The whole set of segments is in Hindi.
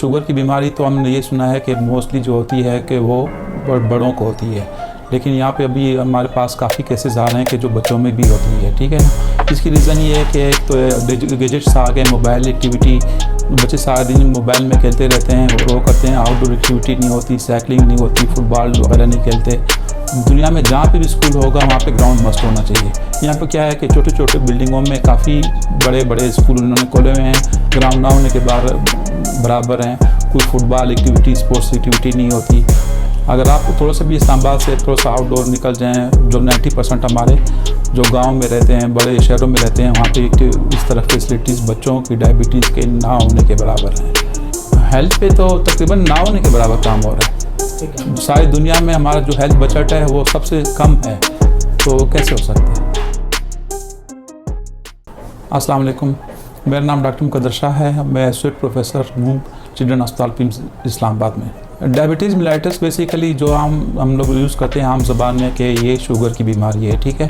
शुगर की बीमारी तो हमने ये सुना है कि मोस्टली जो होती है कि वो बड़ों को होती है, लेकिन यहाँ पे अभी हमारे पास काफ़ी केसेस आ रहे हैं कि जो बच्चों में भी होती है। ठीक है ना। इसकी रीज़न ये है कि एक तो गैजेट्स आ गए, मोबाइल एक्टिविटी, बच्चे सारा दिन मोबाइल में खेलते रहते हैं और वो करते हैं, आउटडोर एक्टिविटी नहीं होती, साइकिलिंग नहीं होती, फुटबॉल वगैरह नहीं खेलते। दुनिया में जहाँ पे भी स्कूल होगा वहाँ पे ग्राउंड मस्ट होना चाहिए। यहाँ पे क्या है कि छोटे छोटे बिल्डिंगों में काफ़ी बड़े बड़े स्कूल उन्होंने खोले हुए हैं, ग्राउंड ना होने के बराबर हैं, कोई फुटबॉल एक्टिविटी, स्पोर्ट्स एक्टिविटी नहीं होती। अगर आप थोड़ा सा भी इस्लामाबाद से थोड़ा सा आउटडोर निकल जाएँ, जो 90% हमारे जो गांव में रहते हैं, बड़े शहरों में रहते हैं, वहाँ पे इस तरह फैसिलिटीज़ बच्चों की डायबिटीज़ के ना होने के बराबर हैं। हेल्थ पे तो तकरीबन ना होने के बराबर काम हो रहा है। सारी दुनिया में हमारा जो हेल्थ बजट है वो सबसे कम है, तो कैसे हो सकता है। अस्सलाम वालेकुम, मेरा नाम डॉक्टर मुकद्दर शाह है। मैं एसोसिएट प्रोफेसर हूँ चिल्ड्रन अस्पताल पिम्स इस्लामाबाद में। डायबिटीज़ मेलाइटस बेसिकली जो हम लोग यूज़ करते हैं आम ज़बान में कि ये शुगर की बीमारी है। ठीक है।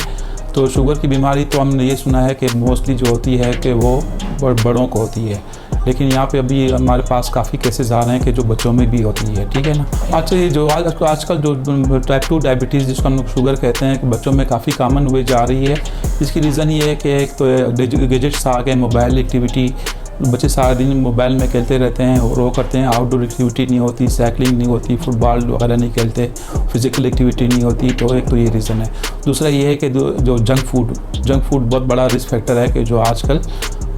तो शुगर की बीमारी तो हमने ये सुना है कि मोस्टली जो होती है कि वो बड़ों को होती है, लेकिन यहाँ पे अभी हमारे पास काफ़ी केसेस आ रहे हैं कि जो बच्चों में भी होती है। ठीक है ना। अच्छा, ये जो आजकल जो टाइप 2 डायबिटीज़ जिसको हम लोग शुगर कहते हैं कि बच्चों में काफ़ी कॉमन हुए जा रही है। इसकी रीज़न ये है कि एक तो गैजेट्स आ गए, मोबाइल एक्टिविटी, बच्चे सारा दिन मोबाइल में खेलते रहते हैं और वो करते हैं, आउटडोर एक्टिविटी नहीं होती, साइकिलिंग नहीं होती, फुटबॉल वगैरह नहीं खेलते, फिज़िकल एक्टिविटी नहीं होती। तो एक तो ये रीज़न है। दूसरा ये है कि जो जंक फूड बहुत बड़ा रिस्क फैक्टर है कि जो आजकल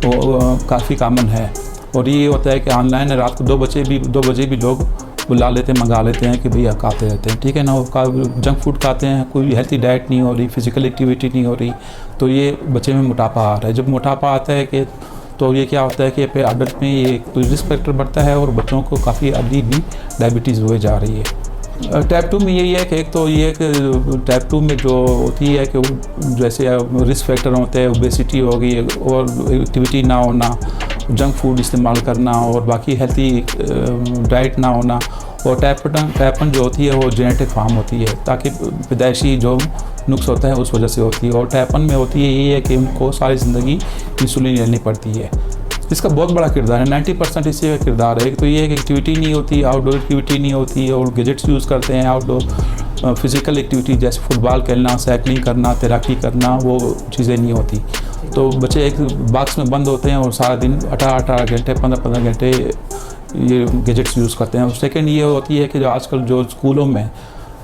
वो काफ़ी कॉमन है। और ये होता है कि ऑनलाइन रात को 2 बजे भी लोग बुला लेते हैं, मंगा लेते हैं कि भैया खाते रहते हैं। ठीक है ना। जंक फूड खाते हैं, कोई हेल्थी डाइट नहीं हो रही, फिज़िकल एक्टिविटी नहीं हो रही, तो ये बच्चे में मोटापा आ रहा है। जब मोटापा आता है कि तो ये क्या होता है कि फिर अडल्ट में ये रिस्क फैक्टर बढ़ता है और बच्चों को काफ़ी अर्ली भी डायबिटीज़ हुए जा रही है। टाइप 2 में यही है कि एक तो ये कि टाइप 2 में जो होती है कि जैसे रिस्क फैक्टर होते हैं, ओबेसिटी हो गई और एक्टिविटी ना होना, जंक फूड इस्तेमाल करना और बाकी हेल्थी डाइट ना होना। और टाइप 1 जो होती है वो जेनेटिक फॉर्म होती है, ताकि पैदाइशी जो नुक्स होता है उस वजह से होती है। और टाइप 1 में होती है यही है कि उनको सारी ज़िंदगी इंसुलिन लेनी पड़ती है। इसका बहुत बड़ा किरदार है, 90% इससे का किरदार है। तो ये एक एक्टिविटी नहीं होती, आउटडोर एक्टिविटी नहीं होती और गैजेट्स यूज़ करते हैं। आउटडोर फिज़िकल एक्टिविटी जैसे फुटबॉल खेलना, साइकिलिंग करना, तैराकी करना, वो चीज़ें नहीं होती। तो बच्चे एक बॉक्स में बंद होते हैं और सारा दिन 18 घंटे 15 घंटे ये गैजेट्स यूज़ करते हैं। और सेकेंड ये होती है कि जो आजकल जो स्कूलों में,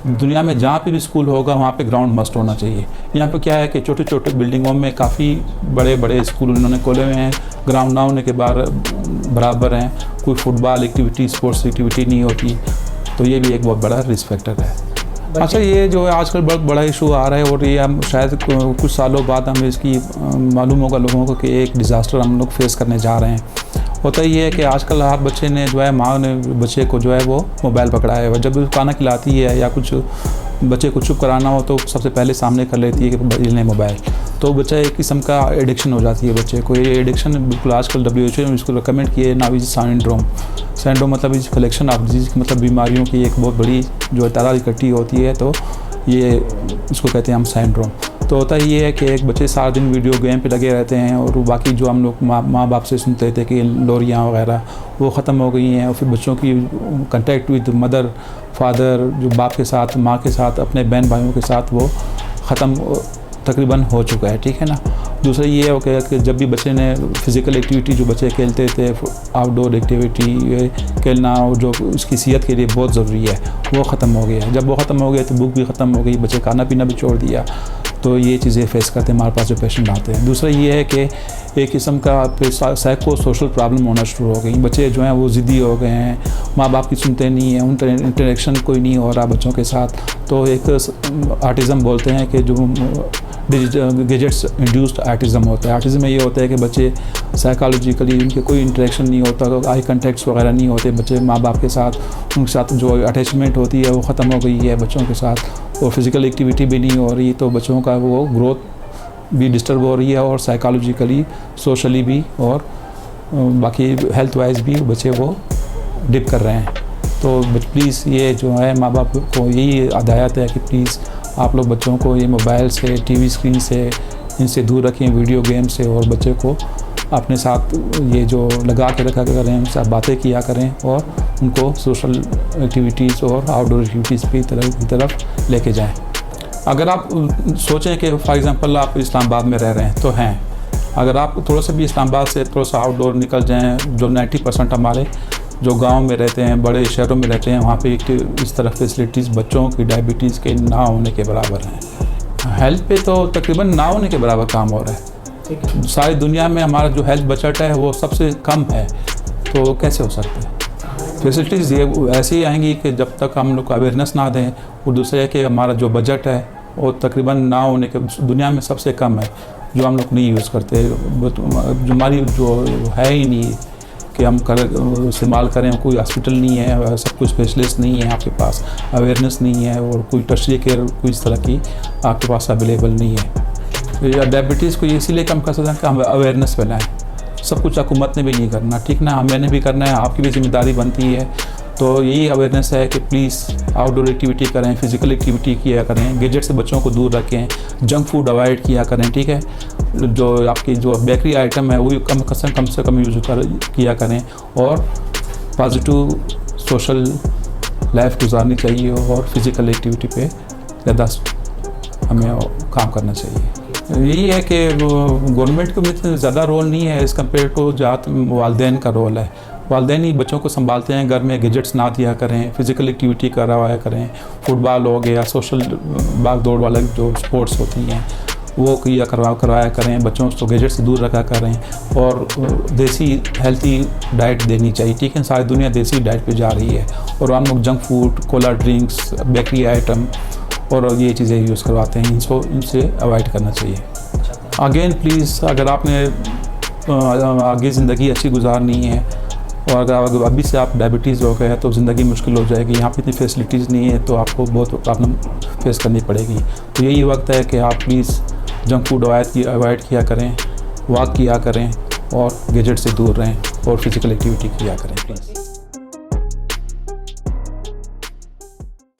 दुनिया में जहाँ पे भी स्कूल होगा वहाँ पे ग्राउंड मस्ट होना चाहिए। यहाँ पे क्या है कि छोटे छोटे बिल्डिंगों में काफ़ी बड़े बड़े स्कूल उन्होंने खोले हुए हैं, ग्राउंड ना होने के बराबर हैं, कोई फुटबॉल एक्टिविटी, स्पोर्ट्स एक्टिविटी नहीं होती। तो ये भी एक बहुत बड़ा रिस्क फैक्टर है। अच्छा, ये जो है आजकल बहुत बड़ा इशू आ रहा है और ये हम शायद कुछ सालों बाद हमें इसकी मालूम होगा लोगों को कि एक डिज़ास्टर हम लोग फेस करने जा रहे हैं। होता ये है कि आजकल हर बच्चे ने जो है, माँ ने बच्चे को जो है वो मोबाइल पकड़ाया है। जब खाना खिलाती है या कुछ बच्चे को चुप कराना हो तो सबसे पहले सामने कर लेती है कि लें मोबाइल। तो बच्चा एक किस्म का एडिक्शन हो जाती है बच्चे को। ये एडिक्शन बिल्कुल आजकल WHO ने इसको रिकमेंड किए, नाउ इज सिंड्रोम मतलब इस कलेक्शन ऑफ डिजीज़ मतलब बीमारियों की एक बहुत बड़ी जो तादाद इकट्ठी होती है, तो ये इसको कहते हैं हम सिंड्रोम। तो होता ये है कि एक बच्चे सारा दिन वीडियो गेम पे लगे रहते हैं और बाकी जो हम लोग माँ बाप से सुनते थे कि लोरियाँ वगैरह वो ख़त्म हो गई हैं। और फिर बच्चों की कंटेक्ट विद मदर फादर, जो बाप के साथ, माँ के साथ, अपने बहन भाइयों के साथ, वो ख़त्म तकरीबन हो चुका है। ठीक है ना। दूसरा ये हो गया कि जब भी बच्चे ने फिज़िकल एक्टिविटी जो बच्चे खेलते थे, आउटडोर एक्टिविटी खेलना, और जो उसकी सेहत के लिए बहुत ज़रूरी है, वो ख़त्म हो गया। जब वो ख़त्म हो गया तो भूख भी ख़त्म हो गई, बच्चे खाना पीना भी छोड़ दिया। तो ये चीज़ें फेस करते हैं हमारे पास जो पेशेंट आते हैं। दूसरा ये है कि एक किस्म का साइको सोशल प्रॉब्लम होना शुरू हो गई। बच्चे जो हैं वो ज़िद्दी हो गए हैं, माँ बाप की सुनते नहीं हैं, उनका इंटरेक्शन कोई नहीं हो रहा बच्चों के साथ। तो एक ऑटिज़म बोलते हैं कि जो गैजेट्स इंड्यूस्ड ऑटिज़म होता है। ऑटिज़म में ये होता है कि बच्चे साइकोलॉजिकली उनके कोई इंटरेक्शन नहीं होता, तो आई कॉन्टैक्ट्स वगैरह नहीं होते बच्चे माँ बाप के साथ, उनके साथ जो अटैचमेंट होती है वो ख़त्म हो गई है बच्चों के साथ, और फिज़िकल एक्टिविटी भी नहीं हो रही। तो बच्चों का वो ग्रोथ भी डिस्टर्ब हो रही है और साइकोलॉजिकली, सोशली भी, और बाकी हेल्थ वाइज भी बच्चे वो डिप कर रहे हैं। तो प्लीज़ ये जो है माँ बाप को यही हिदायत है कि प्लीज़ आप लोग बच्चों को ये मोबाइल से, टीवी स्क्रीन से, इनसे दूर रखें, वीडियो गेम से, और बच्चे को अपने साथ ये जो लगा के रखा करें, उनके साथ बातें किया करें और उनको सोशल एक्टिविटीज़ और आउटडोर एक्टिविटीज़ की तरफ लेके जाएं। अगर आप सोचें कि फॉर एग्ज़ाम्पल आप इस्लामाबाद में रह रहे हैं तो हैं, अगर आप थोड़ा सा भी इस्लामाबाद से थोड़ा सा आउटडोर निकल जाएं, जो 90% हमारे जो गांव में रहते हैं, बड़े शहरों में रहते हैं, वहाँ पे इस तरह फैसिलिटीज़ बच्चों की डायबिटीज़ के ना होने के बराबर हैं। हेल्थ पे तो तकरीबन ना होने के बराबर काम हो रहा है। सारी दुनिया में हमारा जो हेल्थ बजट है वो सबसे कम है, तो कैसे हो सकता है? फैसिलिटीज़ ये ऐसे ही आएंगी कि जब तक हम लोग को अवेयरनेस ना दें। और दूसरा है कि हमारा जो बजट है वो तकरीबन ना होने के दुनिया में सबसे कम है, जो हम लोग नहीं यूज़ करते, जो हमारी जो है ही नहीं कि हम इस्तेमाल करें। कोई हॉस्पिटल नहीं है, सब कुछ स्पेशलिस्ट नहीं है आपके पास, अवेयरनेस नहीं है और कोई टर्शरी केयर कोई इस तरह की आपके पास अवेलेबल नहीं है। या डायबिटीज़ को इसीलिए कम कर सकते हैं कि हम अवेयरनेस फैलाएँ। सब कुछ हुकूमत ने भी नहीं करना, ठीक ना, मैंने भी करना है, आपकी भी जिम्मेदारी बनती है। तो यही अवेयरनेस है कि प्लीज़ आउटडोर एक्टिविटी करें, फिज़िकल एक्टिविटी किया करें, गैजेट से बच्चों को दूर रखें, जंक फूड अवॉइड किया करें, ठीक है। जो आपकी जो बेकरी आइटम है वो कम से कम यूज़ किया करें और पॉजिटिव सोशल लाइफ गुजारनी चाहिए और फिज़िकल एक्टिविटी पे ज़्यादा हमें काम करना चाहिए। यही है कि गवर्नमेंट को इतना ज़्यादा रोल नहीं है एज़ कम्पेयर टू ज़्यादा वालिदैन का रोल है। वालिदैन ही बच्चों को संभालते हैं, घर में गैजेट्स ना दिया करें, फिज़िकल एक्टिविटी करवाया करें, फुटबॉल हो गया, सोशल भाग दौड़ वाले जो स्पोर्ट्स होती हैं वो करवाया करें, बच्चों को गैजेट से दूर रखा करें और देसी हेल्थी डाइट देनी चाहिए, ठीक है। सारी दुनिया देसी डाइट पे जा रही है और हम लोग junk food, Cola drinks, bakery item और ये चीज़ें यूज़ करवाते हैं, इनसे अवॉइड करना चाहिए। अगेन प्लीज़, अगर आपने आगे ज़िंदगी अच्छी गुजारनी है और अगर अभी से आप डायबिटीज़ हो गए तो ज़िंदगी मुश्किल हो जाएगी, यहाँ पे इतनी फैसिलिटीज़ नहीं है तो आपको बहुत प्रॉब्लम फेस करनी पड़ेगी। तो यही वक्त है कि आप प्लीज़ जंक फूड अवॉइड किया करें, वॉक किया करें और गैजेट से दूर रहें और फिज़िकल एक्टिविटी किया करें प्लीज़।